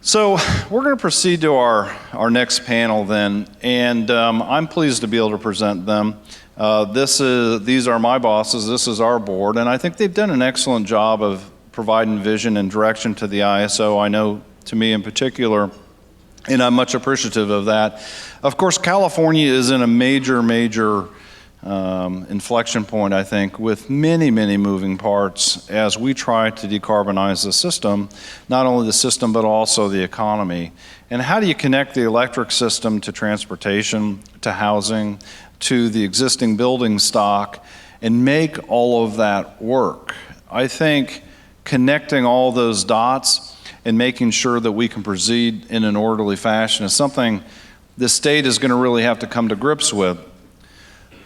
So we're going to proceed to our next panel then, and I'm pleased to be able to present them. These are my bosses, this is our board, and I think they've done an excellent job of providing vision and direction to the ISO, I know to me in particular, and I'm much appreciative of that. Of course, California is in a major inflection point, I think, with many moving parts as we try to decarbonize the system, not only the system but also the economy. And how do you connect the electric system to transportation, to housing, to the existing building stock, and make all of that work? I think connecting all those dots and making sure that we can proceed in an orderly fashion is something the state is going to really have to come to grips with.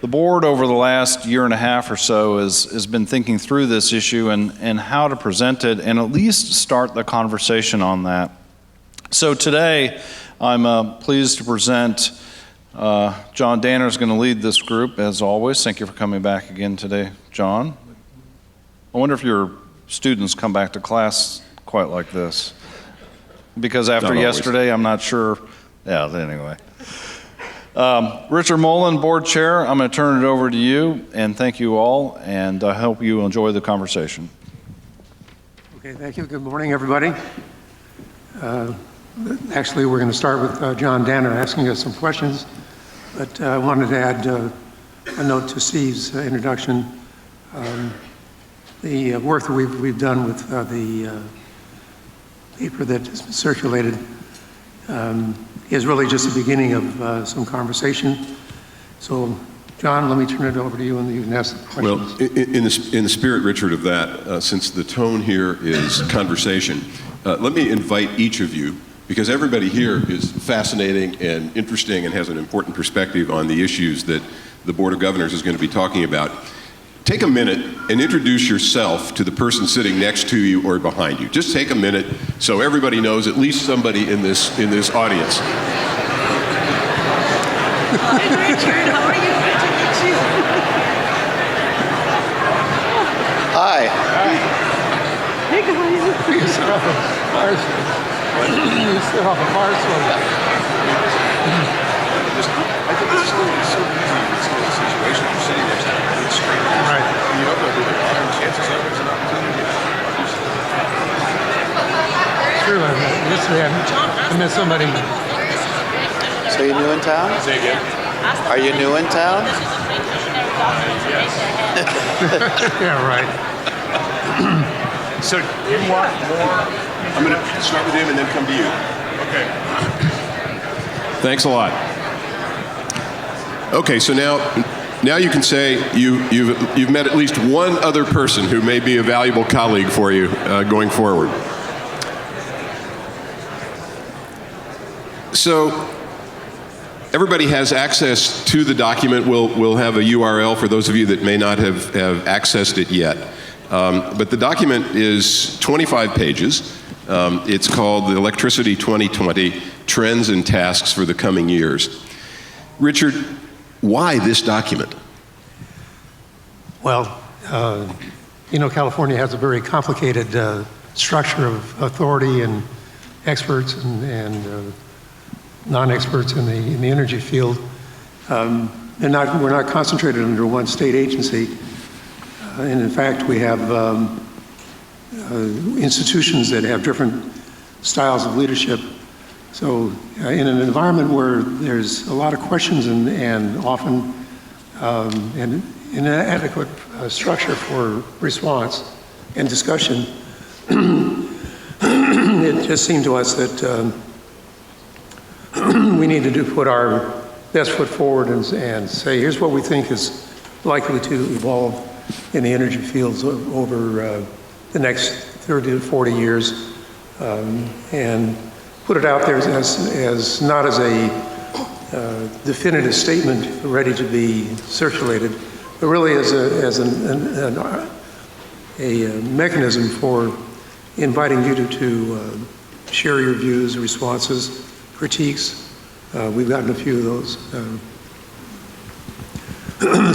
The board over the last year and a half or so has been thinking through this issue and how to present it and at least start the conversation on that. So today I'm pleased to present John Danner is going to lead this group as always. Thank you for coming back again today, John. I wonder if your students come back to class quite like this, because after yesterday I'm not sure. Yeah, anyway. Richard Mullen, board chair, I'm going to turn it over to you, and thank you all, and I hope you enjoy the conversation. Okay, thank you. Good morning, everybody. Actually, we're going to start with John Danner asking us some questions, but I wanted to add a note to Steve's introduction. The work that we've done with the paper that has been circulated is really just the beginning of some conversation. So, John, let me turn it over to you and you can ask the questions. Well, in the spirit, Richard, of that, since the tone here is conversation, let me invite each of you, because everybody here is fascinating and interesting and has an important perspective on the issues that the Board of Governors is going to be talking about. Take a minute and introduce yourself to the person sitting next to you or behind you. Just take a minute so everybody knows, at least somebody in this audience. Hi, Richard. How are you? Good to meet you. Hi. Hey, guys. You sit off a bar stool. You sit off a bar stool. I think it's so easy in this kind of situation. You're sitting next to complete strangers. Right. And you don't know who they are, and chances are there's an opportunity. Sure, yesterday I met somebody. So you're new in town? Say again? Are you new in town? Yes. Yeah, right. So you want more? I'm going to start with him and then come to you. Okay. Thanks a lot. Okay, so now you can say you've met at least one other person who may be a valuable colleague for you going forward. So everybody has access to the document. We'll have a URL for those of you that may not have accessed it yet. But the document is 25 pages. It's called the Electricity 2020 Trends and Tasks for the Coming Years. Richard, why this document? Well, California has a very complicated structure of authority and experts and non-experts in the energy field. We're not concentrated under one state agency. And in fact, we have institutions that have different styles of leadership. So in an environment where there's a lot of questions and often an inadequate structure for response and discussion, it just seemed to us that we needed to put our best foot forward and say, here's what we think is likely to evolve in the energy fields over the next 30 to 40 years, and put it out there as not as a definitive statement ready to be circulated, but really as a mechanism for inviting you to share your views, responses, critiques. We've gotten a few of those.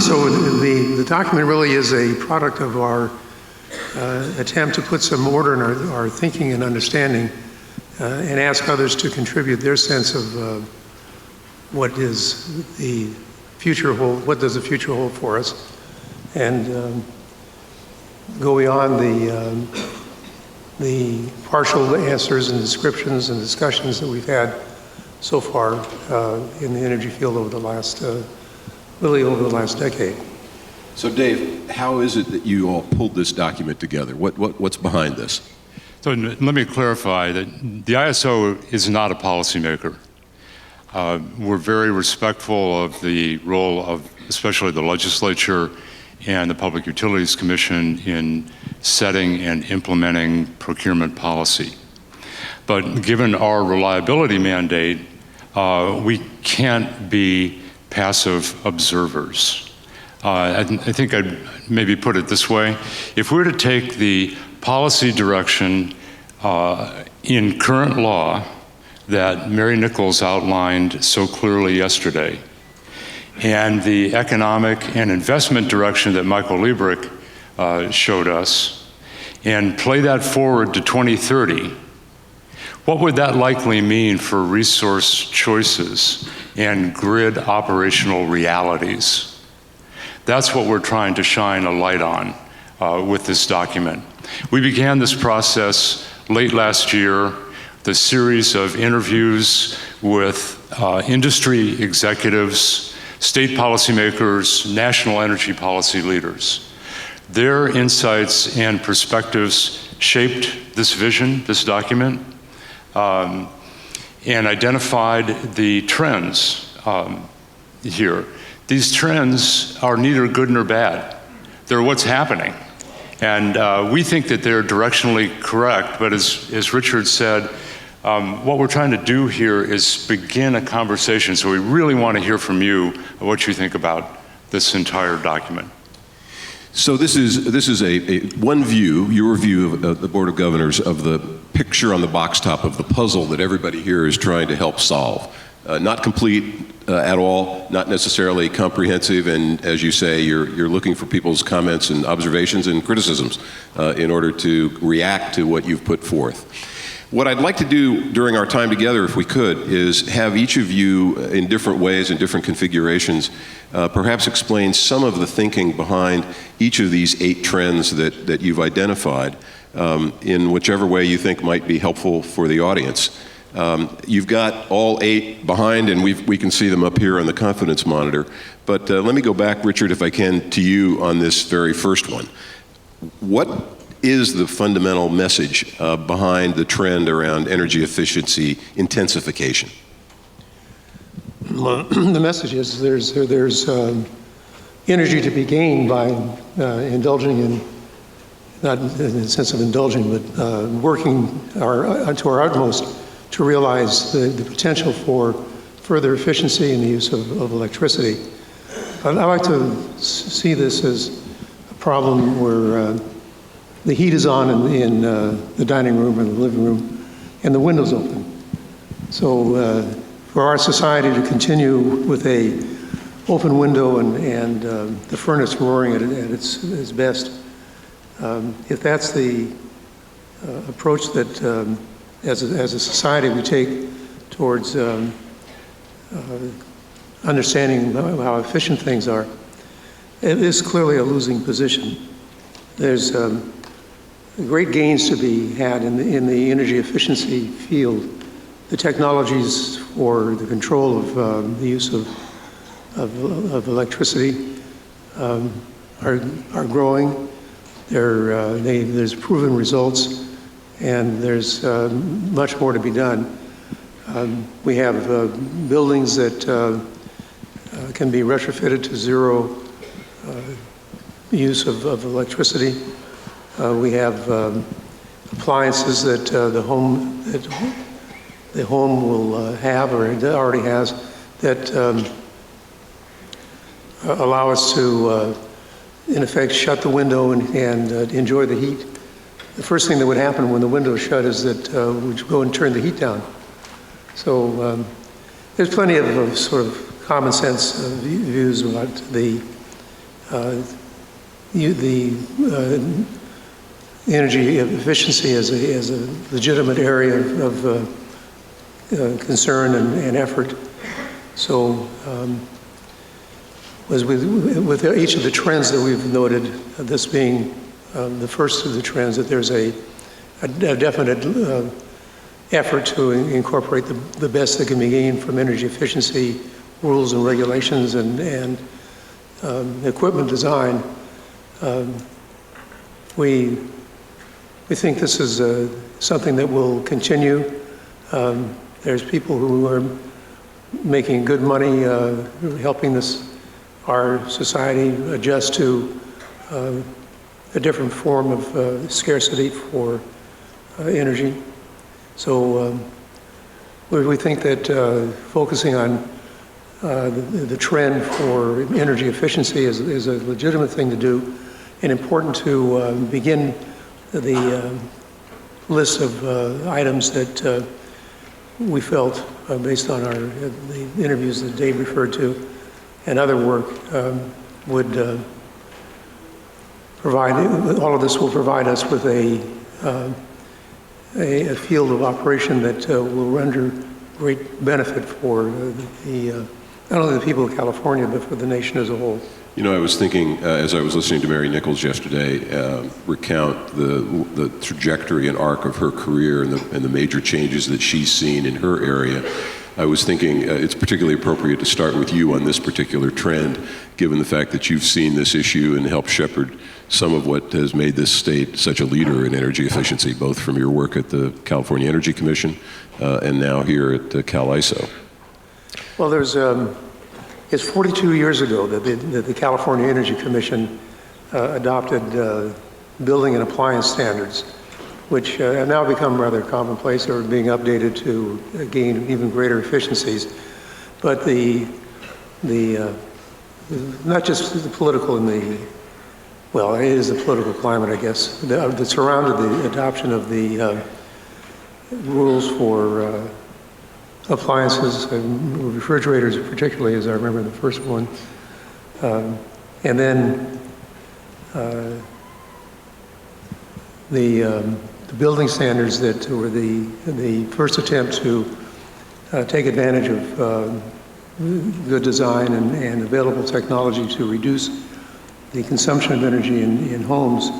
So the document really is a product of our attempt to put some order in our thinking and understanding and ask others to contribute their sense of what does the future hold for us, and go beyond the partial answers and descriptions and discussions that we've had so far in the energy field over the last, really over the last decade. So Dave, how is it that you all pulled this document together? What's behind this? So let me clarify that the ISO is not a policymaker. We're very respectful of the role of especially the legislature and the Public Utilities Commission in setting and implementing procurement policy. But given our reliability mandate, we can't be passive observers. I think I'd maybe put it this way. If we were to take the policy direction in current law that Mary Nichols outlined so clearly yesterday, and the economic and investment direction that Michael Liebrich showed us, and play that forward to 2030, what would that likely mean for resource choices and grid operational realities? That's what we're trying to shine a light on with this document. We began this process late last year, the series of interviews with industry executives, state policymakers, national energy policy leaders. Their insights and perspectives shaped this vision, this document, and identified the trends here. These trends are neither good nor bad. They're what's happening. And we think that they're directionally correct, but as Richard said, what we're trying to do here is begin a conversation. So we really want to hear from you what you think about this entire document. So this is a one view, your view of the Board of Governors, of the picture on the box top of the puzzle that everybody here is trying to help solve. Not complete at all, not necessarily comprehensive, and as you say, you're looking for people's comments and observations and criticisms in order to react to what you've put forth. What I'd like to do during our time together, if we could, is have each of you in different ways, in different configurations, perhaps explain some of the thinking behind each of these 8 trends that you've identified in whichever way you think might be helpful for the audience. You've got all 8 behind, and we can see them up here on the confidence monitor. But let me go back, Richard, if I can, to you on this very first one. What is the fundamental message behind the trend around energy efficiency intensification? Well, the message is there's energy to be gained by indulging in, not in the sense of indulging, but working to our utmost to realize the potential for further efficiency in the use of electricity. I like to see this as a problem where the heat is on in the dining room or the living room, and the window's open. So for our society to continue with a open window and the furnace roaring at its best, if that's the approach that as a society we take towards understanding how efficient things are, it is clearly a losing position. There's great gains to be had in the energy efficiency field. The technologies for the control of the use of electricity are growing. There's proven results, and there's much more to be done. We have buildings that can be retrofitted to zero use of electricity. We have appliances that the home will have, or it already has, that allow us to, in effect, shut the window and enjoy the heat. The first thing that would happen when the window is shut is that we'd go and turn the heat down. So there's plenty of sort of common sense views about the energy efficiency as a legitimate area of concern and effort. So as with each of the trends that we've noted, this being the first of the trends, that there's a definite effort to incorporate the best that can be gained from energy efficiency rules and regulations and equipment design. We think this is something that will continue. There's people who are making good money helping our society adjust to a different form of scarcity for energy. So we think that focusing on the trend for energy efficiency is a legitimate thing to do, and important to begin the list of items that we felt, based on the interviews that Dave referred to and other work, would provide, all of this will provide us with a field of operation that will render great benefit for not only the people of California, but for the nation as a whole. You know, I was thinking, as I was listening to Mary Nichols yesterday, recount the trajectory and arc of her career and the major changes that she's seen in her area. I was thinking it's particularly appropriate to start with you on this particular trend, given the fact that you've seen this issue and helped shepherd some of what has made this state such a leader in energy efficiency, both from your work at the California Energy Commission and now here at CalISO. Well, it's 42 years ago that the California Energy Commission adopted building and appliance standards, which have now become rather commonplace or being updated to gain even greater efficiencies. But not just the political well, it is the political climate, I guess, that surrounded the adoption of the rules for appliances, and refrigerators particularly, as I remember the first one. And then the building standards that were the first attempt to take advantage of good design and available technology to reduce the consumption of energy in homes.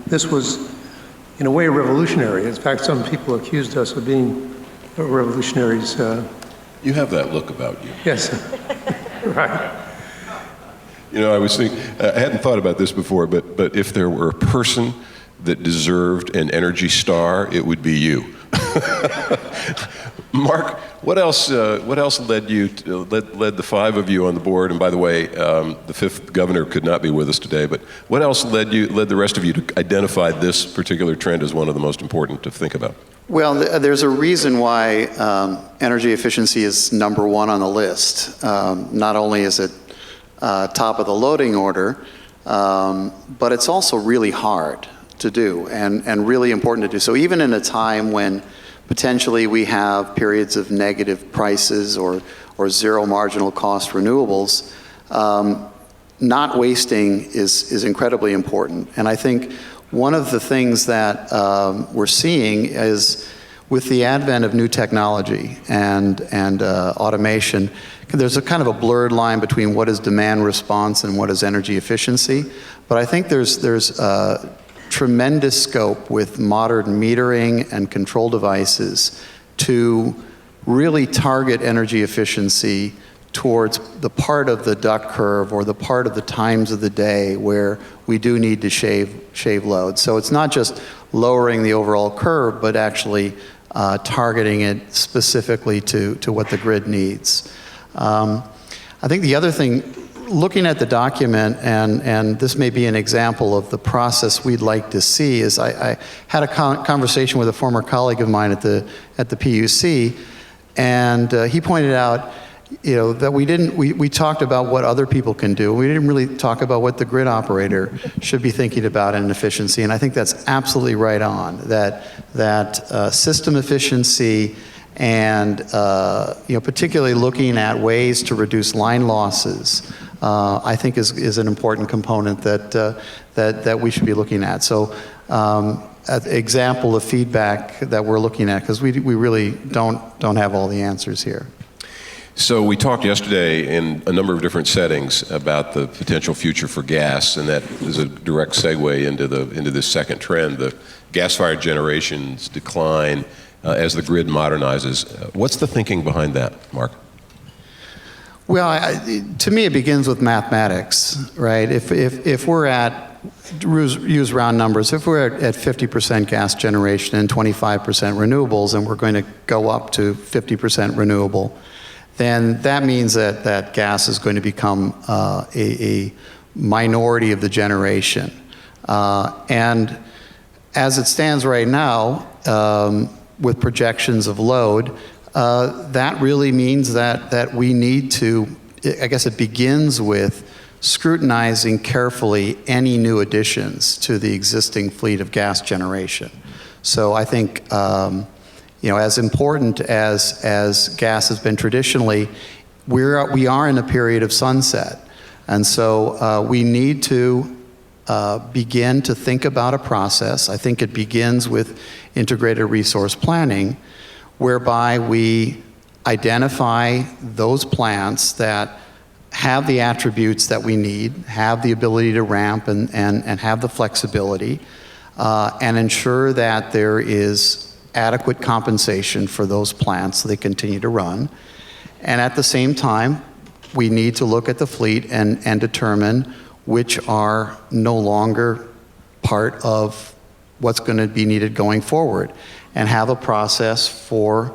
This was, in a way, revolutionary. In fact, some people accused us of being revolutionaries. You have that look about you. Yes, right. You know, I was thinking, I hadn't thought about this before, but if there were a person that deserved an Energy Star, it would be you. Mark, what else led you led the five of you on the board? And by the way, the fifth governor could not be with us today. But what else led the rest of you to identify this particular trend as one of the most important to think about? Well, there's a reason why energy efficiency is number one on the list. Not only is it top of the loading order, but it's also really hard to do and really important to do. So even in a time when potentially we have periods of negative prices or zero marginal cost renewables, not wasting is incredibly important. And I think one of the things that we're seeing is with the advent of new technology and automation, there's a kind of a blurred line between what is demand response and what is energy efficiency. But I think there's tremendous scope with modern metering and control devices to really target energy efficiency towards the part of the duck curve or the part of the times of the day where we do need to shave load. So it's not just lowering the overall curve, but actually targeting it specifically to what the grid needs. I think the other thing, looking at the document, and this may be an example of the process we'd like to see, is I had a conversation with a former colleague of mine at the PUC, and he pointed out, you know, that we talked about what other people can do. We didn't really talk about what the grid operator should be thinking about in efficiency, and I think that's absolutely right on, that system efficiency and you know, particularly looking at ways to reduce line losses, I think is an important component that we should be looking at. So an example of feedback that we're looking at, because we really don't have all the answers here. So we talked yesterday in a number of different settings about the potential future for gas, and that is a direct segue into this second trend, the gas-fired generation's decline as the grid modernizes. What's the thinking behind that, Mark? Well, to me, it begins with mathematics, right? If we're at, use round numbers, if we're at 50% gas generation and 25% renewables, and we're going to go up to 50% renewable, then that means that gas is going to become a minority of the generation. And as it stands right now, with projections of load, that really means that we need to, I guess it begins with scrutinizing carefully any new additions to the existing fleet of gas generation. So I think, as important as gas has been traditionally, we are in a period of sunset. And so we need to begin to think about a process. I think it begins with integrated resource planning, whereby we identify those plants that have the attributes that we need, have the ability to ramp and have the flexibility, and ensure that there is adequate compensation for those plants so they continue to run. And at the same time, we need to look at the fleet and determine which are no longer part of what's going to be needed going forward, and have a process for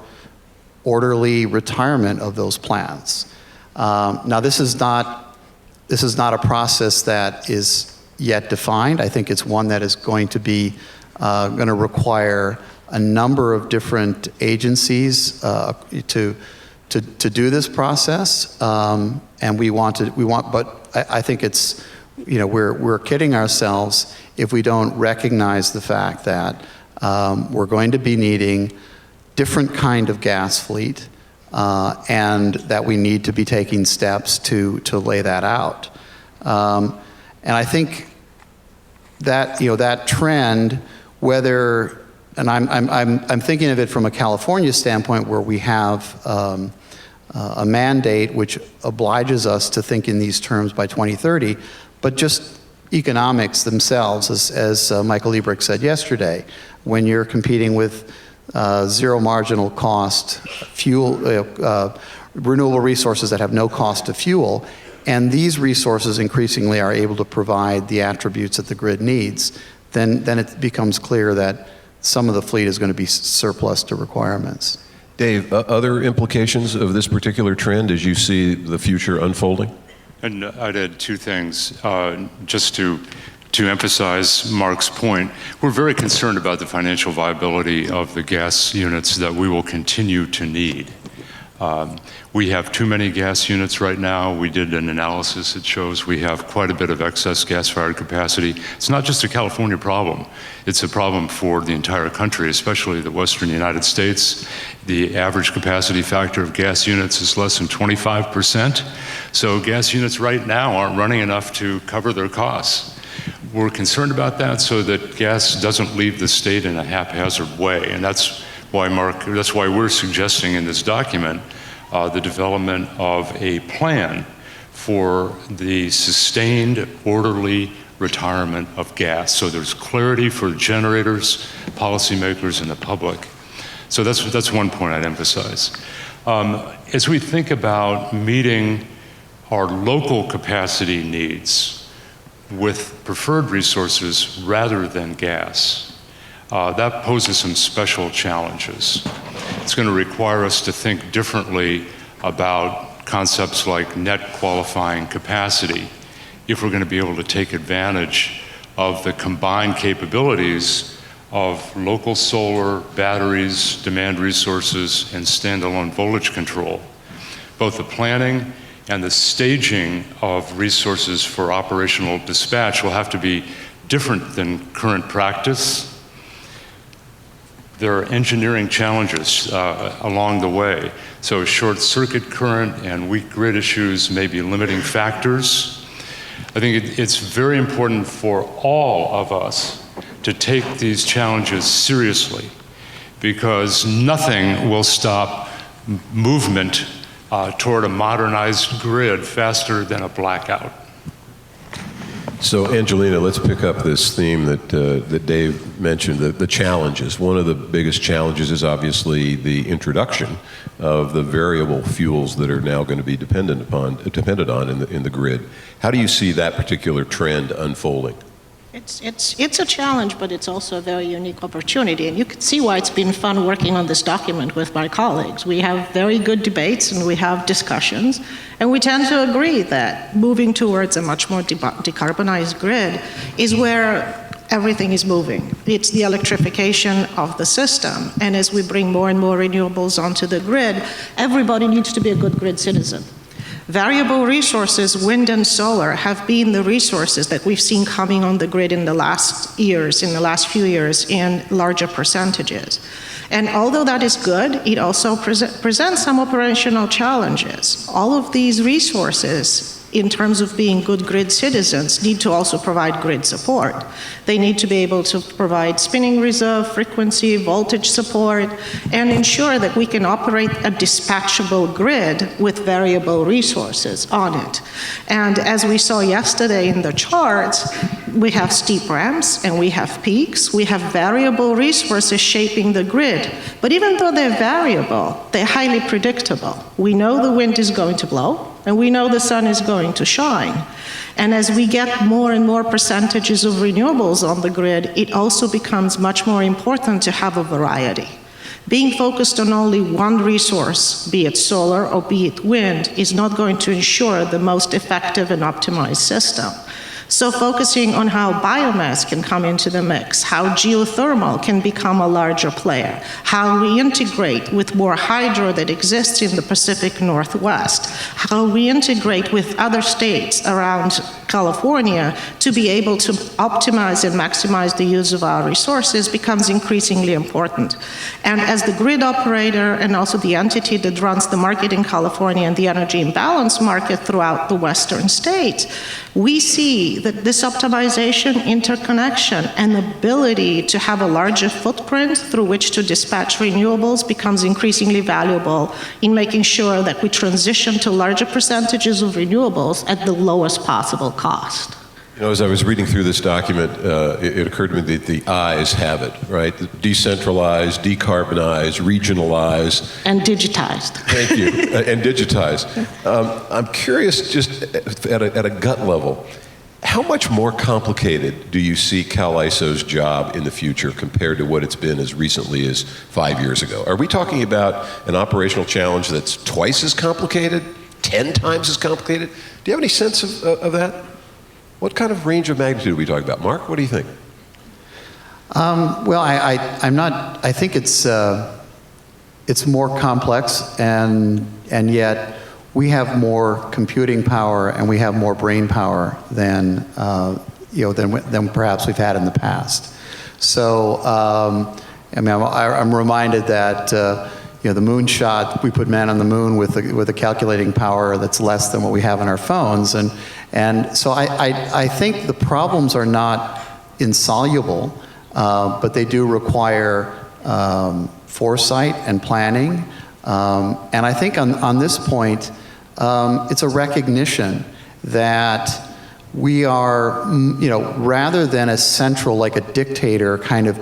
orderly retirement of those plants. Now, this is not a process that is yet defined. I think it's one that is going to be going to require a number of different agencies to do this process, and but I think it's, we're kidding ourselves if we don't recognize the fact that we're going to be needing different kind of gas fleet, and that we need to be taking steps to lay that out. And I think that that trend, whether, and I'm thinking of it from a California standpoint, where we have a mandate which obliges us to think in these terms by 2030, but just economics themselves, as Michael Liebrick said yesterday, when you're competing with zero marginal cost fuel, renewable resources that have no cost to fuel, and these resources increasingly are able to provide the attributes that the grid needs, then it becomes clear that some of the fleet is going to be surplus to requirements. Dave, other implications of this particular trend as you see the future unfolding? And I'd add two things, just to emphasize Mark's point. We're very concerned about the financial viability of the gas units that we will continue to need. We have too many gas units right now. We did an analysis that shows we have quite a bit of excess gas-fired capacity. It's not just a California problem. It's a problem for the entire country, especially the western United States. The average capacity factor of gas units is less than 25%. So gas units right now aren't running enough to cover their costs. We're concerned about that so that gas doesn't leave the state in a haphazard way. And that's why we're suggesting in this document the development of a plan for the sustained, orderly retirement of gas. So there's clarity for generators, policymakers, and the public. So that's one point I'd emphasize. As we think about meeting our local capacity needs with preferred resources rather than gas, that poses some special challenges. It's going to require us to think differently about concepts like net qualifying capacity if we're going to be able to take advantage of the combined capabilities of local solar, batteries, demand resources, and standalone voltage control. Both the planning and the staging of resources for operational dispatch will have to be different than current practice. There are engineering challenges along the way. So short circuit current and weak grid issues may be limiting factors. I think it's very important for all of us to take these challenges seriously, because nothing will stop movement toward a modernized grid faster than a blackout. So, Angelina, let's pick up this theme that Dave mentioned, the challenges. One of the biggest challenges is obviously the introduction of the variable fuels that are now going to be depended on in the grid. How do you see that particular trend unfolding? It's a challenge, but it's also a very unique opportunity. And you can see why it's been fun working on this document with my colleagues. We have very good debates and we have discussions, and we tend to agree that moving towards a much more decarbonized grid is where everything is moving. It's the electrification of the system. And as we bring more and more renewables onto the grid, everybody needs to be a good grid citizen. Variable resources, wind and solar, have been the resources that we've seen coming on the grid in the last few years, in larger percentages. And although that is good, it also presents some operational challenges. All of these resources, in terms of being good grid citizens, need to also provide grid support. They need to be able to provide spinning reserve, frequency, voltage support, and ensure that we can operate a dispatchable grid with variable resources on it. And as we saw yesterday in the charts, we have steep ramps and we have peaks. We have variable resources shaping the grid. But even though they're variable, they're highly predictable. We know the wind is going to blow, and we know the sun is going to shine. And as we get more and more percentages of renewables on the grid, it also becomes much more important to have a variety. Being focused on only one resource, be it solar or be it wind, is not going to ensure the most effective and optimized system. So focusing on how biomass can come into the mix, how geothermal can become a larger player, how we integrate with more hydro that exists in the Pacific Northwest, how we integrate with other states around California to be able to optimize and maximize the use of our resources becomes increasingly important. And as the grid operator and also the entity that runs the market in California and the energy imbalance market throughout the western states, we see that this optimization, interconnection, and ability to have a larger footprint through which to dispatch renewables becomes increasingly valuable in making sure that we transition to larger percentages of renewables at the lowest possible cost. You know, as I was reading through this document, it occurred to me that the I's have it, right? Decentralize, decarbonize, regionalize. And digitized. Thank you. And digitize. I'm curious, just at a gut level, how much more complicated do you see CalISO's job in the future compared to what it's been as recently as 5 years ago? Are we talking about an operational challenge that's twice as complicated, 10 times as complicated? Do you have any sense of that? What kind of range of magnitude are we talking about? Mark, what do you think? Well, I think it's more complex, and yet we have more computing power and we have more brain power than than perhaps we've had in the past. So, I mean, I'm reminded that the moonshot, we put man on the moon with a calculating power that's less than what we have in our phones, and so I think the problems are not insoluble, but they do require foresight and planning. And I think on this point, it's a recognition that we are, rather than a central, like a dictator kind of,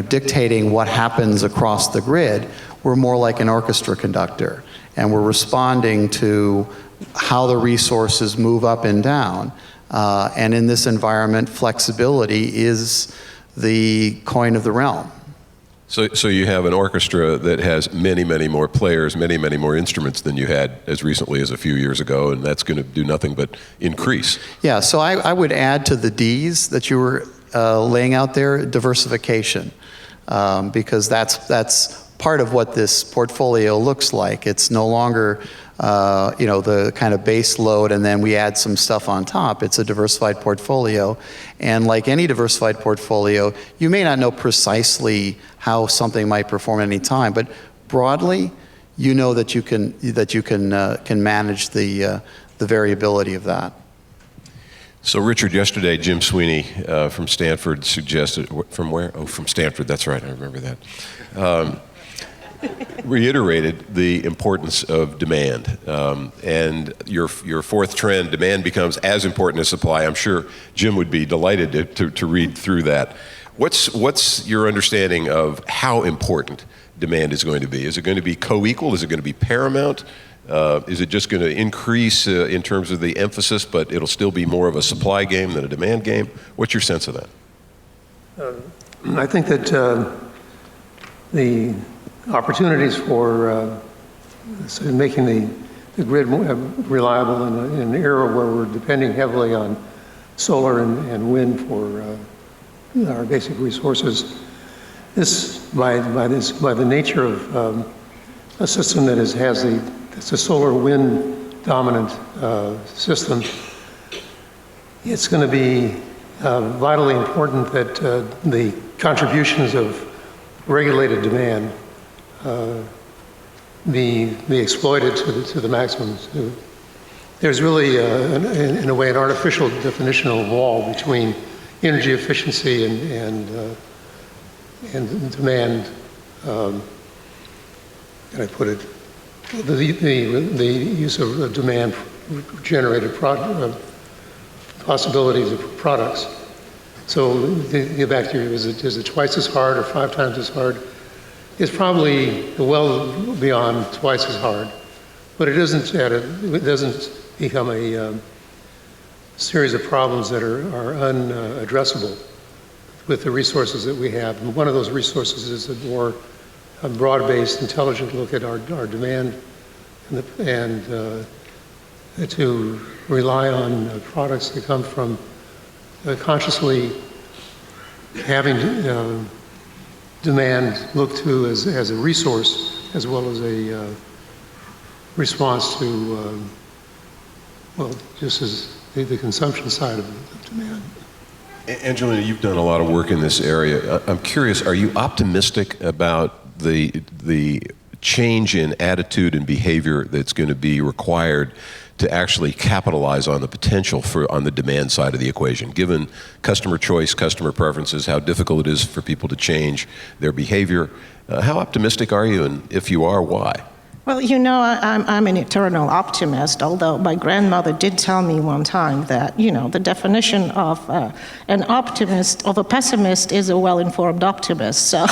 dictating what happens across the grid, we're more like an orchestra conductor, and we're responding to how the resources move up and down. And in this environment, flexibility is the coin of the realm. So you have an orchestra that has many, many more players, many, many more instruments than you had as recently as a few years ago, and that's going to do nothing but increase. Yeah, so I would add to the Ds that you were laying out there, diversification, because that's part of what this portfolio looks like. It's no longer the kind of base load and then we add some stuff on top. It's a diversified portfolio, and like any diversified portfolio, you may not know precisely how something might perform at any time, but broadly, you know that you can manage the variability of that. So, Richard, yesterday, Jim Sweeney from Stanford suggested, from where? Oh, from Stanford, that's right, I remember that. Reiterated the importance of demand. And your fourth trend, demand becomes as important as supply. I'm sure Jim would be delighted to read through that. What's your understanding of how important demand is going to be? Is it going to be co-equal? Is it going to be paramount? Is it just going to increase in terms of the emphasis, but it'll still be more of a supply game than a demand game? What's your sense of that? I think that the opportunities for making the grid more reliable in an era where we're depending heavily on solar and wind for our basic resources. By the nature of a system that it's a solar wind dominant system, it's going to be vitally important that the contributions of regulated demand be exploited to the maximum. There's really, in a way, an artificial definitional wall between energy efficiency and demand. Can I put it? The use of demand generated possibilities of products. So to get back to is it twice as hard or 5 times as hard? It's probably well beyond twice as hard, but it doesn't become a series of problems that are unaddressable with the resources that we have. And one of those resources is a more broad-based, intelligent look at our demand and to rely on products that come from consciously having demand looked to as a resource as well as a response to, just as the consumption side of demand. Angelina, you've done a lot of work in this area. I'm curious, are you optimistic about the change in attitude and behavior that's going to be required to actually capitalize on the potential on the demand side of the equation, given customer choice, customer preferences, how difficult it is for people to change their behavior? How optimistic are you, and if you are, why? Well, I'm an eternal optimist, although my grandmother did tell me one time that, the definition of an optimist, of a pessimist, is a well-informed optimist. So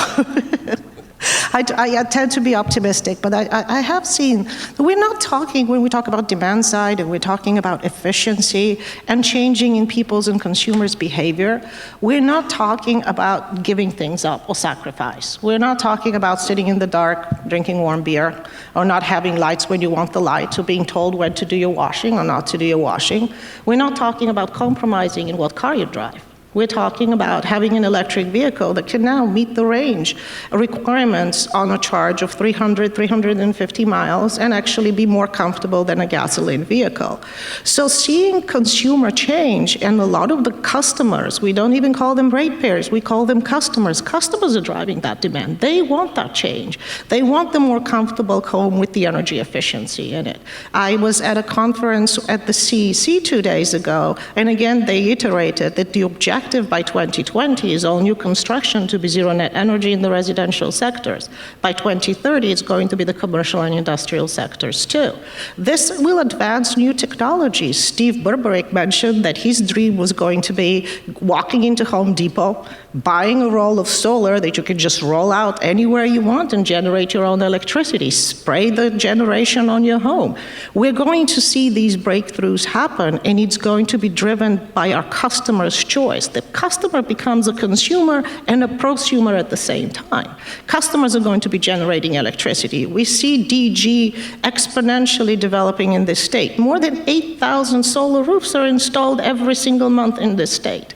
I tend to be optimistic, but I have seen, we're not talking, when we talk about demand side and we're talking about efficiency and changing in people's and consumers' behavior, we're not talking about giving things up or sacrifice. We're not talking about sitting in the dark, drinking warm beer, or not having lights when you want the lights, or being told when to do your washing or not to do your washing. We're not talking about compromising in what car you drive. We're talking about having an electric vehicle that can now meet the range requirements on a charge of 300, 350 miles and actually be more comfortable than a gasoline vehicle. So seeing consumer change, and a lot of the customers, we don't even call them ratepayers, we call them customers. Customers are driving that demand. They want that change. They want the more comfortable home with the energy efficiency in it. I was at a conference at the CEC 2 days ago, and again, they iterated that the objective by 2020 is all new construction to be zero net energy in the residential sectors. By 2030, it's going to be the commercial and industrial sectors too. This will advance new technologies. Steve Berberick mentioned that his dream was going to be walking into Home Depot, buying a roll of solar that you can just roll out anywhere you want and generate your own electricity, spray the generation on your home. We're going to see these breakthroughs happen, and it's going to be driven by our customers' choice. The customer becomes a consumer and a prosumer at the same time. Customers are going to be generating electricity. We see DG exponentially developing in this state. More than 8,000 solar roofs are installed every single month in this state.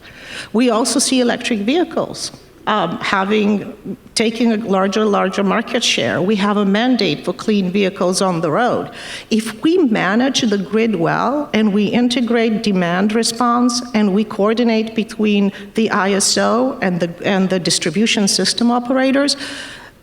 We also see electric vehicles taking a larger market share. We have a mandate for clean vehicles on the road. If we manage the grid well and we integrate demand response and we coordinate between the ISO and the distribution system operators,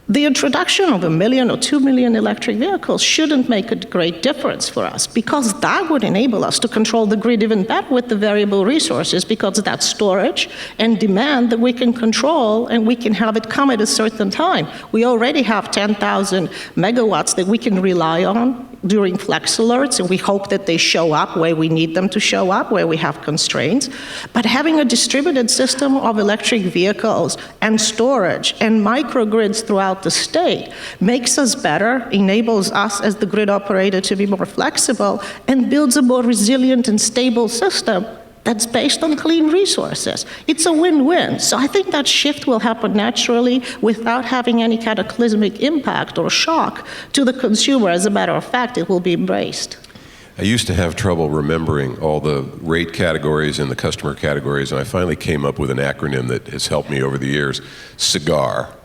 the introduction of 1 million or 2 million electric vehicles shouldn't make a great difference for us, because that would enable us to control the grid even better with the variable resources, because that's storage and demand that we can control, and we can have it come at a certain time. We already have 10,000 megawatts that we can rely on during flex alerts, and we hope that they show up where we need them to show up, where we have constraints. But having a distributed system of electric vehicles and storage and microgrids throughout the state makes us better, enables us as the grid operator to be more flexible, and builds a more resilient and stable system that's based on clean resources. It's a win-win. So I think that shift will happen naturally without having any cataclysmic impact or shock to the consumer. As a matter of fact, it will be embraced. I used to have trouble remembering all the rate categories and the customer categories, and I finally came up with an acronym that has helped me over the years: Cigar.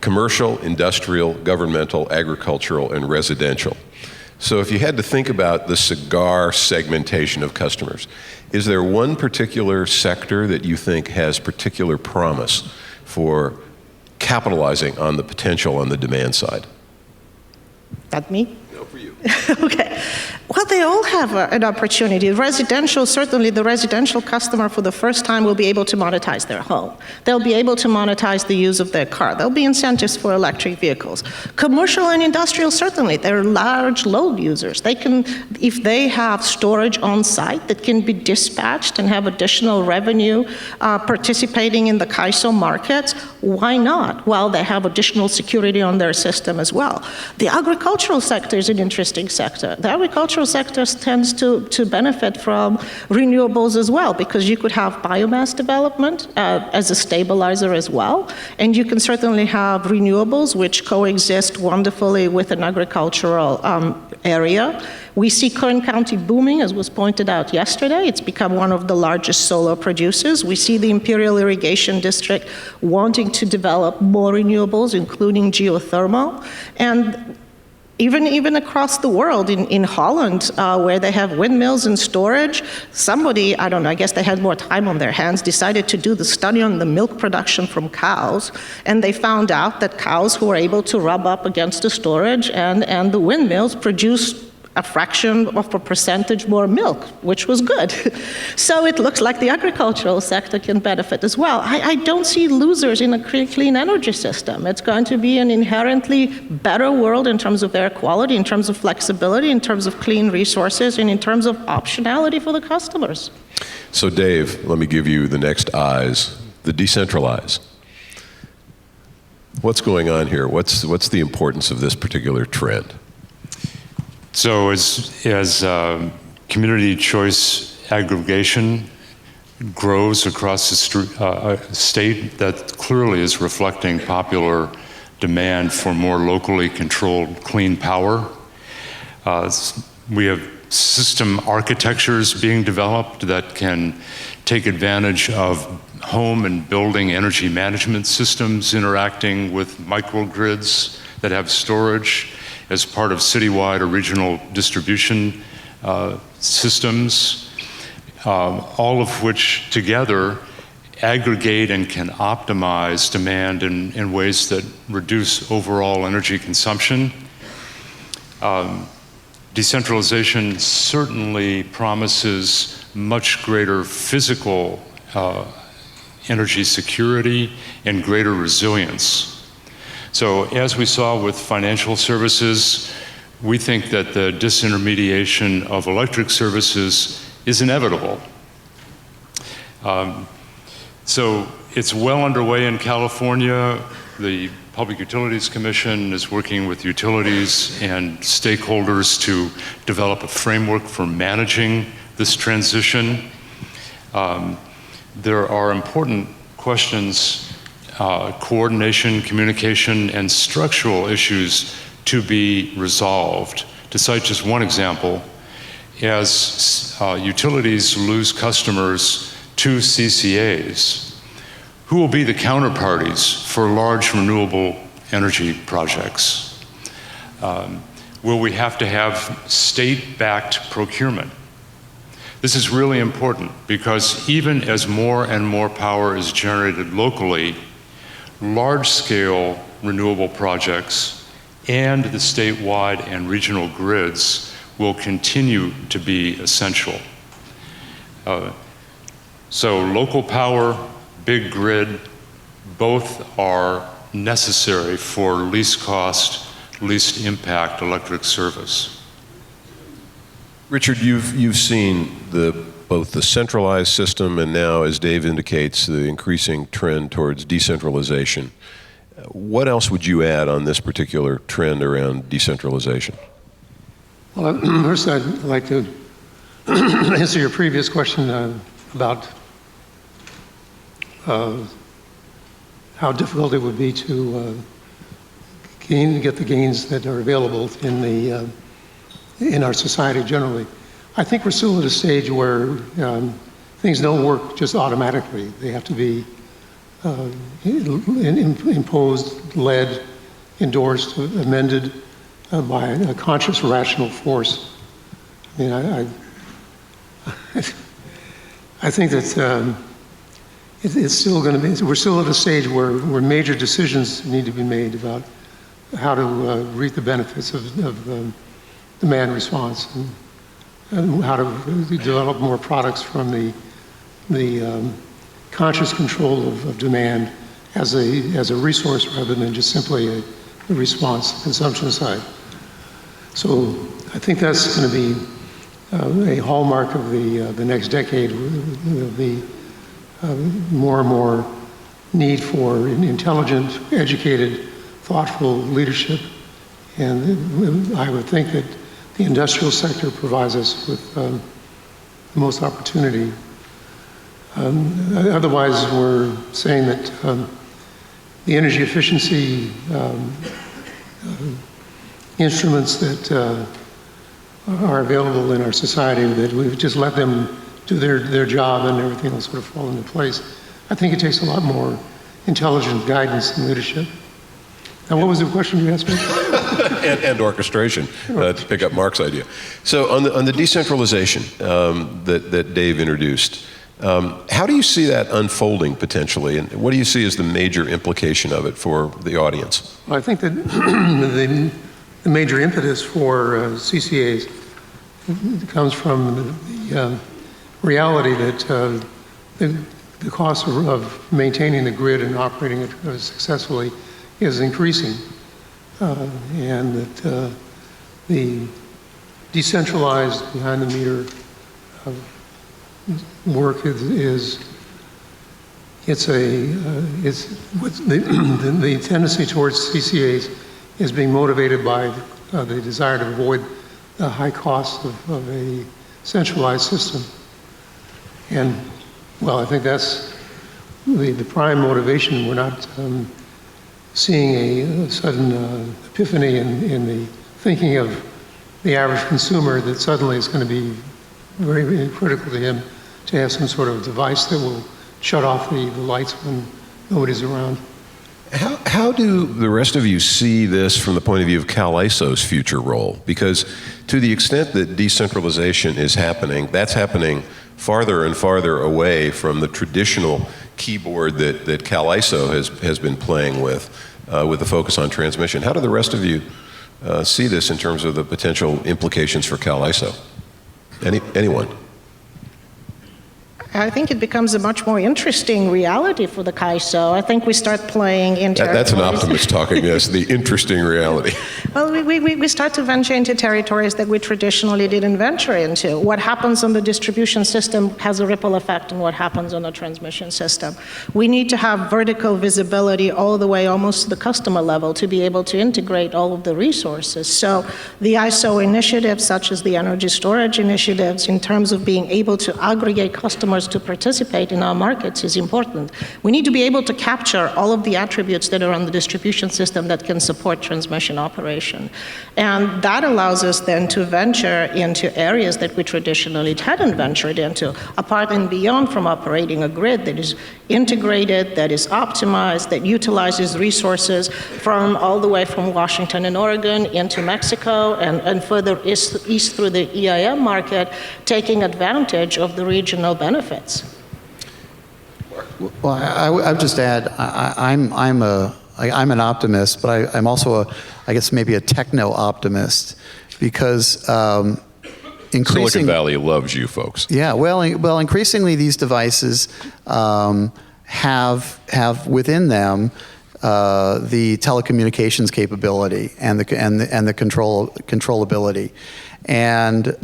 Commercial, industrial, governmental, agricultural, and residential. So if you had to think about the cigar segmentation of customers, is there one particular sector that you think has particular promise for capitalizing on the potential on the demand side? That me? No, for you. Okay. Well, they all have an opportunity. Residential, certainly the residential customer for the first time will be able to monetize their home. They'll be able to monetize the use of their car. There'll be incentives for electric vehicles. Commercial and industrial, certainly, they're large load users. They can, if they have storage on site that can be dispatched and have additional revenue participating in the CAISO markets, why not? Well, they have additional security on their system as well. The agricultural sector is an interesting sector. The agricultural sector tends to benefit from renewables as well, because you could have biomass development as a stabilizer as well, and you can certainly have renewables which coexist wonderfully with an agricultural area. We see Kern County booming, as was pointed out yesterday. It's become one of the largest solar producers. We see the Imperial Irrigation District wanting to develop more renewables, including geothermal. And even across the world, in Holland, where they have windmills and storage, somebody, I don't know, I guess they had more time on their hands, decided to do the study on the milk production from cows, and they found out that cows who were able to rub up against the storage and the windmills produced a fraction of a percentage more milk, which was good. So it looks like the agricultural sector can benefit as well. I don't see losers in a clean energy system. It's going to be an inherently better world in terms of air quality, in terms of flexibility, in terms of clean resources, and in terms of optionality for the customers. So Dave, let me give you the next I's, the decentralize. What's going on here? What's the importance of this particular trend? So as community choice aggregation grows across the state, that clearly is reflecting popular demand for more locally controlled clean power. We have system architectures being developed that can take advantage of home and building energy management systems interacting with microgrids that have storage as part of citywide or regional distribution systems, all of which together aggregate and can optimize demand in ways that reduce overall energy consumption. Decentralization certainly promises much greater physical energy security and greater resilience. So as we saw with financial services, we think that the disintermediation of electric services is inevitable. So it's well underway in California. The Public Utilities Commission is working with utilities and stakeholders to develop a framework for managing this transition. There are important questions, coordination, communication, and structural issues to be resolved. To cite just one example, as utilities lose customers to CCAs, who will be the counterparties for large renewable energy projects? Will we have to have state-backed procurement? This is really important because even as more and more power is generated locally, large-scale renewable projects and the statewide and regional grids will continue to be essential. So local power, big grid, both are necessary for least cost, least impact electric service. Richard, you've seen both the centralized system and now, as Dave indicates, the increasing trend towards decentralization. What else would you add on this particular trend around decentralization? Well, first I'd like to answer your previous question about how difficult it would be to get the gains that are available in our society generally. I think we're still at a stage where things don't work just automatically. They have to be imposed, led, endorsed, amended by a conscious, rational force. I mean, I think that it's still going to be, we're still at a stage where major decisions need to be made about how to reap the benefits of demand response and how to develop more products from the conscious control of demand as a resource rather than just simply a response consumption side. So I think that's going to be a hallmark of the next decade. There'll be more and more need for intelligent, educated, thoughtful leadership. And I would think that the industrial sector provides us with the most opportunity. Otherwise, we're saying that the energy efficiency instruments that are available in our society, that we've just let them do their job and everything will sort of fall into place. I think it takes a lot more intelligent guidance and leadership. Now, what was the question you asked me? and orchestration, to pick up Mark's idea. So on the decentralization that Dave introduced, how do you see that unfolding potentially, and what do you see as the major implication of it for the audience? Well, I think that the major impetus for CCAs comes from the reality that the cost of maintaining the grid and operating it successfully is increasing, and that the decentralized behind-the-meter work the tendency towards CCAs is being motivated by the desire to avoid the high cost of a centralized system. And, well, I think that's the prime motivation. We're not seeing a sudden epiphany in the thinking of the average consumer that suddenly it's going to be very, very critical to him to have some sort of device that will shut off the lights when nobody's around. How do the rest of you see this from the point of view of CalISO's future role? Because to the extent that decentralization is happening, that's happening farther and farther away from the traditional keyboard that CalISO has been playing with the focus on transmission. How do the rest of you see this in terms of the potential implications for CalISO? Anyone? I think it becomes a much more interesting reality for the CAISO. I think we start playing in territories. That's an optimist talking, yes, the interesting reality. Well, we start to venture into territories that we traditionally didn't venture into. What happens on the distribution system has a ripple effect on what happens on the transmission system. We need to have vertical visibility all the way almost to the customer level to be able to integrate all of the resources. So the ISO initiatives, such as the energy storage initiatives, in terms of being able to aggregate customers to participate in our markets is important. We need to be able to capture all of the attributes that are on the distribution system that can support transmission operation. And that allows us then to venture into areas that we traditionally hadn't ventured into, apart and beyond from operating a grid that is integrated, that is optimized, that utilizes resources from all the way from Washington and Oregon into Mexico and further east through the EIM market, taking advantage of the regional benefits. Well, I would just add, I'm a I'm an optimist, but I'm also I guess maybe a techno-optimist, because Silicon Valley loves you folks. yeah, well, increasingly these devices have within them the telecommunications capability and the controllability, and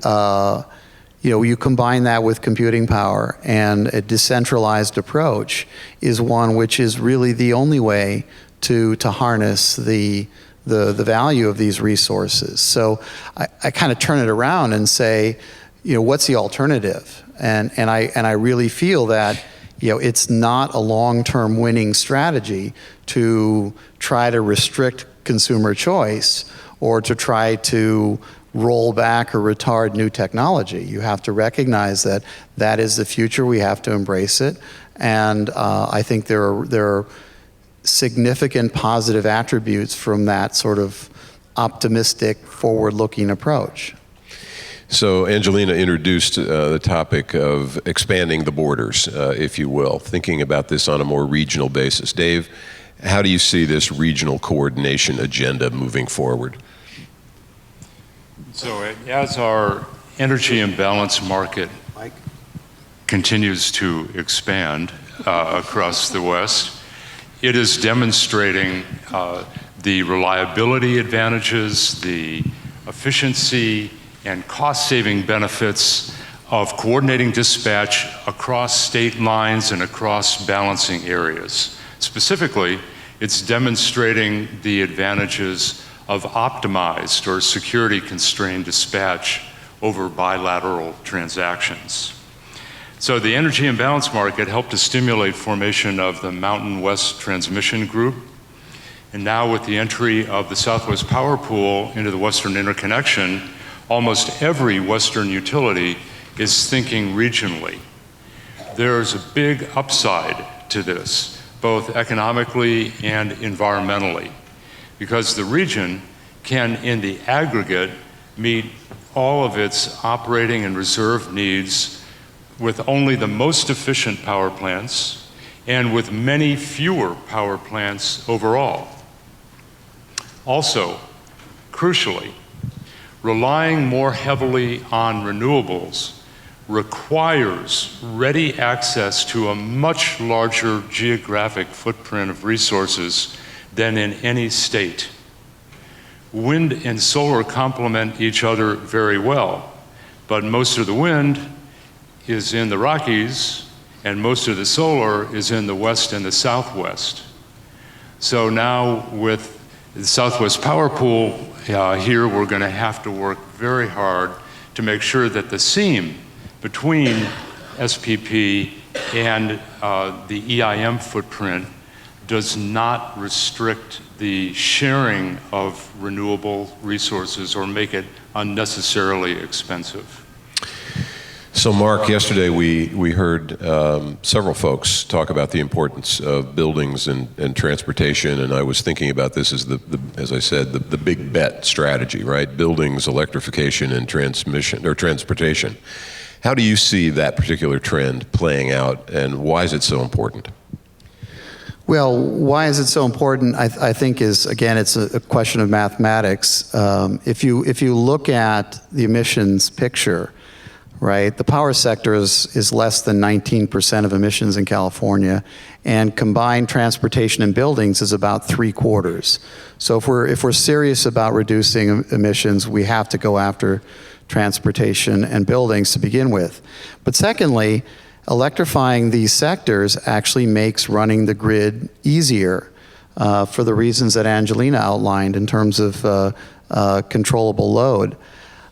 you combine that with computing power, and a decentralized approach is one which is really the only way to harness the value of these resources. So I kind of turn it around and say, what's the alternative? And I really feel that it's not a long-term winning strategy to try to restrict consumer choice or to try to roll back or retard new technology. You have to recognize that that is the future. We have to embrace it. And I think there are significant positive attributes from that sort of optimistic, forward-looking approach. So Angelina introduced the topic of expanding the borders, if you will, thinking about this on a more regional basis. Dave, how do you see this regional coordination agenda moving forward? So as our energy imbalance market continues to expand across the West, it is demonstrating the reliability advantages, the efficiency and cost-saving benefits of coordinating dispatch across state lines and across balancing areas. Specifically, it's demonstrating the advantages of optimized or security-constrained dispatch over bilateral transactions. So the energy imbalance market helped to stimulate formation of the Mountain West Transmission Group. And now with the entry of the Southwest Power Pool into the Western Interconnection, almost every Western utility is thinking regionally. There's a big upside to this, both economically and environmentally, because the region can, in the aggregate, meet all of its operating and reserve needs with only the most efficient power plants and with many fewer power plants overall. Also, crucially, relying more heavily on renewables requires ready access to a much larger geographic footprint of resources than in any state. Wind and solar complement each other very well, but most of the wind is in the Rockies and most of the solar is in the West and the Southwest. So now with the Southwest Power Pool here, we're going to have to work very hard to make sure that the seam between SPP and the EIM footprint does not restrict the sharing of renewable resources or make it unnecessarily expensive. So Mark, yesterday we heard several folks talk about the importance of buildings and transportation, and I was thinking about this as as I said, the big bet strategy, right? Buildings, electrification, and transportation. How do you see that particular trend playing out, and why is it so important? Well, why is it so important? I think is, again, it's a question of mathematics. If you look at the emissions picture, right, the power sector is less than 19% of emissions in California, and combined transportation and buildings is about 3/4. So if we're serious about reducing emissions, we have to go after transportation and buildings to begin with. But secondly, electrifying these sectors actually makes running the grid easier for the reasons that Angelina outlined in terms of controllable load.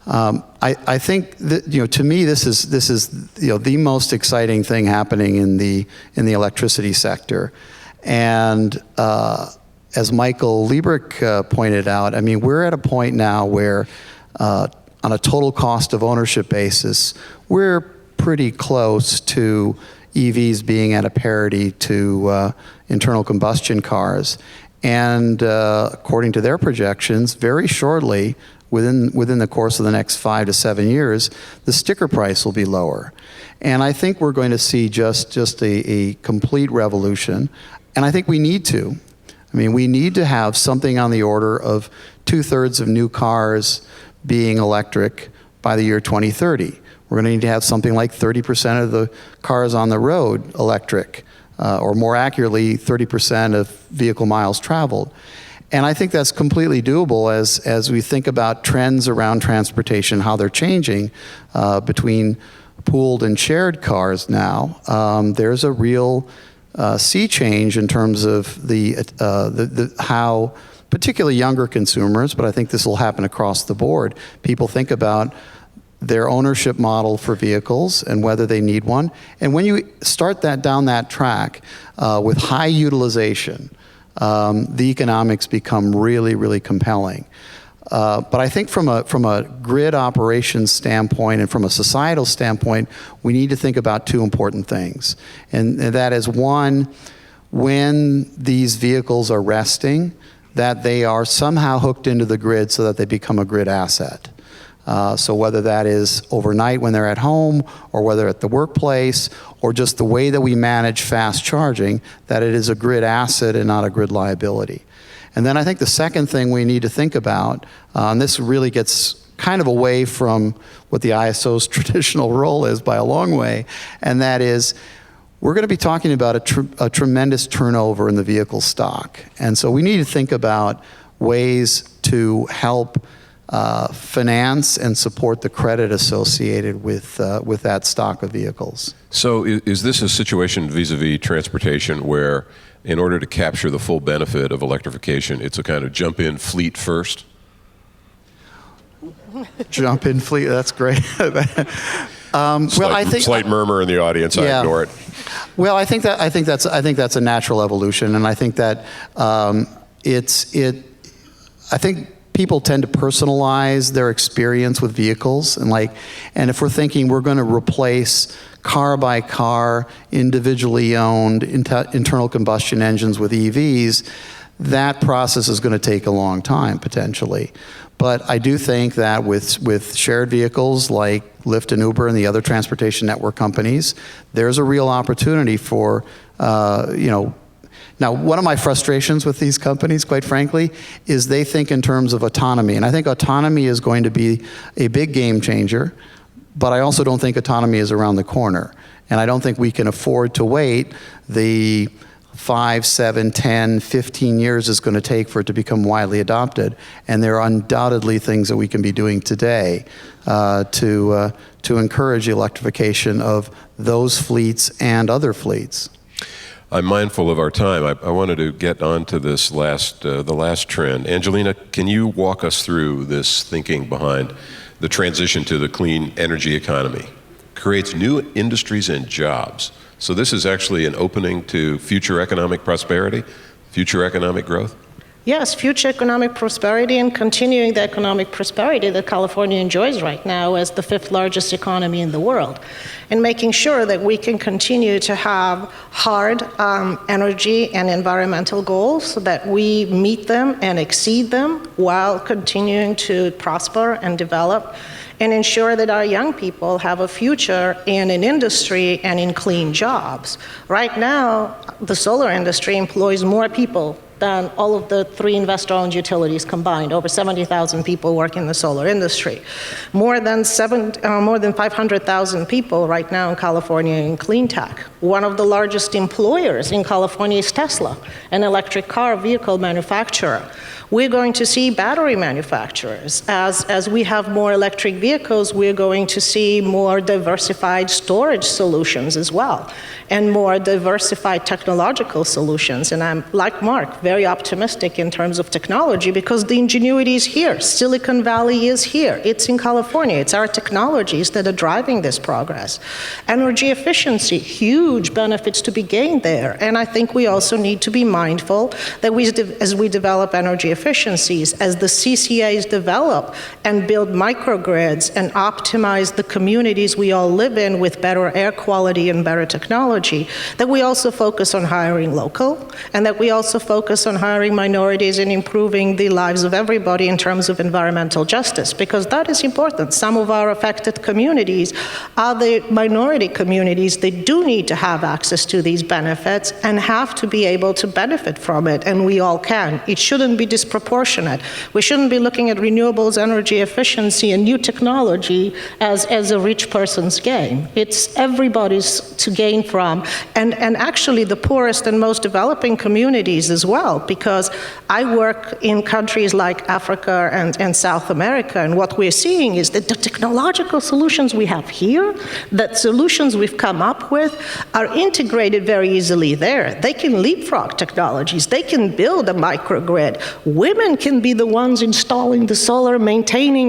I think that, to me, this is the most exciting thing happening in the electricity sector. And as Michael Lieberich pointed out, I mean, we're at a point now where on a total cost of ownership basis, we're pretty close to EVs being at a parity to internal combustion cars. And according to their projections, very shortly, within the course of the next 5 to 7 years, the sticker price will be lower. And I think we're going to see just a complete revolution. And I think we need to. I mean, we need to have something on the order of 2/3 of new cars being electric by the year 2030. We're going to need to have something like 30% of the cars on the road electric, or more accurately, 30% of vehicle miles traveled. And I think that's completely doable as we think about trends around transportation, how they're changing between pooled and shared cars now. There's a real sea change in terms of how particularly younger consumers, but I think this will happen across the board, people think about their ownership model for vehicles and whether they need one. And when you start that down that track with high utilization, the economics become really, really compelling. But I think from a grid operations standpoint and from a societal standpoint, we need to think about two important things. And that is, one, when these vehicles are resting, that they are somehow hooked into the grid so that they become a grid asset. So whether that is overnight when they're at home, or whether at the workplace, or just the way that we manage fast charging, that it is a grid asset and not a grid liability. And then I think the second thing we need to think about, and this really gets kind of away from what the ISO's traditional role is by a long way, and that is, we're going to be talking about a tremendous turnover in the vehicle stock. And so we need to think about ways to help finance and support the credit associated with that stock of vehicles. So is this a situation vis-a-vis transportation where, in order to capture the full benefit of electrification, it's a kind of jump in fleet first? Jump in fleet, that's great. Slight murmur in the audience. I ignore it. Well, I think that's a natural evolution, and I think that I think people tend to personalize their experience with vehicles, and if we're thinking we're going to replace car by car, individually owned internal combustion engines with EVs, that process is going to take a long time potentially. But I do think that with shared vehicles like Lyft and Uber and the other transportation network companies, there's a real opportunity for, Now, one of my frustrations with these companies, quite frankly, is they think in terms of autonomy. And I think autonomy is going to be a big game changer, but I also don't think autonomy is around the corner. And I don't think we can afford to wait the 5, 7, 10, 15 years it's going to take for it to become widely adopted. And there are undoubtedly things that we can be doing today to encourage the electrification of those fleets and other fleets. I'm mindful of our time. I wanted to get on to this the last trend. Angelina, can you walk us through this thinking behind the transition to the clean energy economy? Creates new industries and jobs. So this is actually an opening to future economic prosperity, future economic growth? Yes, future economic prosperity and continuing the economic prosperity that California enjoys right now as the 5th largest economy in the world, and making sure that we can continue to have hard energy and environmental goals so that we meet them and exceed them while continuing to prosper and develop and ensure that our young people have a future in an industry and in clean jobs. Right now, the solar industry employs more people than all of the 3 investor-owned utilities combined. Over 70,000 people work in the solar industry. More than 500,000 people right now in California in clean tech. One of the largest employers in California is Tesla, an electric car vehicle manufacturer. We're going to see battery manufacturers. As we have more electric vehicles, we're going to see more diversified storage solutions as well, and more diversified technological solutions. And I'm, like Mark, very optimistic in terms of technology because the ingenuity is here. Silicon Valley is here. It's in California. It's our technologies that are driving this progress. Energy efficiency, huge benefits to be gained there. And I think we also need to be mindful that as we develop energy efficiency, efficiencies, as the CCAs develop and build microgrids and optimize the communities we all live in with better air quality and better technology, that we also focus on hiring local, and that we also focus on hiring minorities and improving the lives of everybody in terms of environmental justice, because that is important. Some of our affected communities are the minority communities. They do need to have access to these benefits and have to be able to benefit from it, and we all can. It shouldn't be disproportionate. We shouldn't be looking at renewables, energy efficiency, and new technology as a rich person's game. It's everybody's to gain from, and actually the poorest and most developing communities as well, because I work in countries like Africa and South America, and what we're seeing is that the technological solutions we have here, that solutions we've come up with, are integrated very easily there. They can leapfrog technologies. They can build a microgrid. Women can be the ones installing the solar, maintaining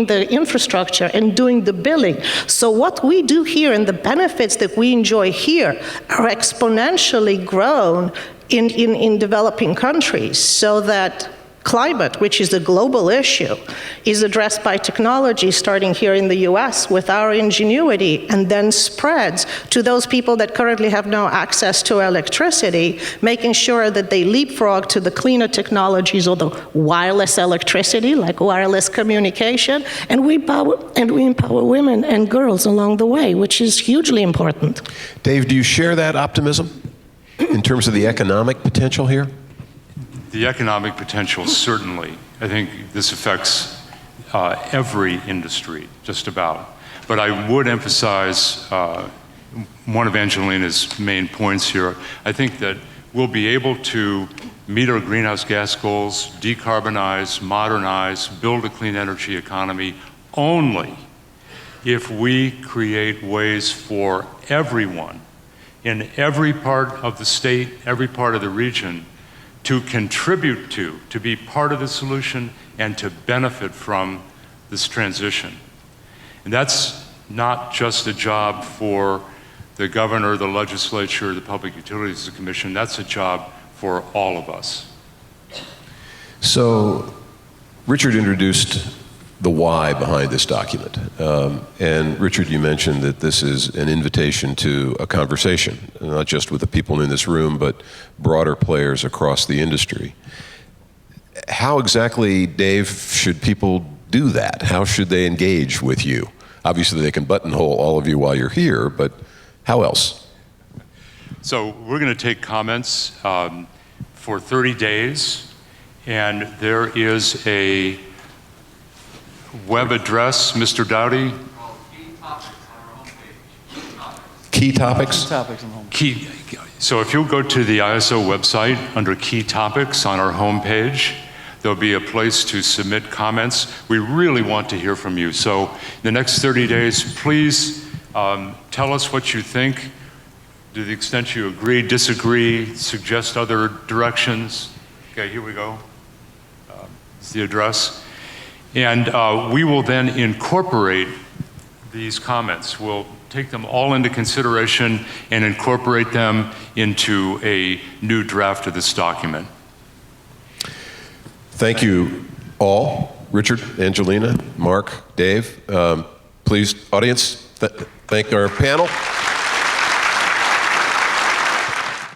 the infrastructure and doing the billing. So what we do here and the benefits that we enjoy here are exponentially grown in developing countries, so that climate, which is a global issue, is addressed by technology starting here in the US with our ingenuity, and then spreads to those people that currently have no access to electricity, making sure that they leapfrog to the cleaner technologies or the wireless electricity, like wireless communication, and we empower women and girls along the way, which is hugely important. Dave, do you share that optimism in terms of the economic potential here? The economic potential, certainly. I think this affects every industry, just about. But I would emphasize one of Angelina's main points here. I think that we'll be able to meet our greenhouse gas goals, decarbonize, modernize, build a clean energy economy only if we create ways for everyone in every part of the state, every part of the region, to contribute to be part of the solution and to benefit from this transition. And that's not just a job for the governor, the legislature, the Public Utilities Commission. That's a job for all of us. So, Richard introduced the why behind this document. And Richard, you mentioned that this is an invitation to a conversation, not just with the people in this room, but broader players across the industry. How exactly, Dave, should people do that? How should they engage with you? Obviously, they can buttonhole all of you while you're here, but how else? So we're going to take comments for 30 days, and there is a web address, Mr. Dowdy? Key topics? So if you'll go to the ISO website under Key Topics on our homepage, there'll be a place to submit comments. We really want to hear from you. So in the next 30 days, please tell us what you think, to the extent you agree, disagree, suggest other directions. Okay, here we go. It's the address. And we will then incorporate these comments. We'll take them all into consideration and incorporate them into a new draft of this document. Thank you all. Richard, Angelina, Mark, Dave. Please, audience, thank our panel.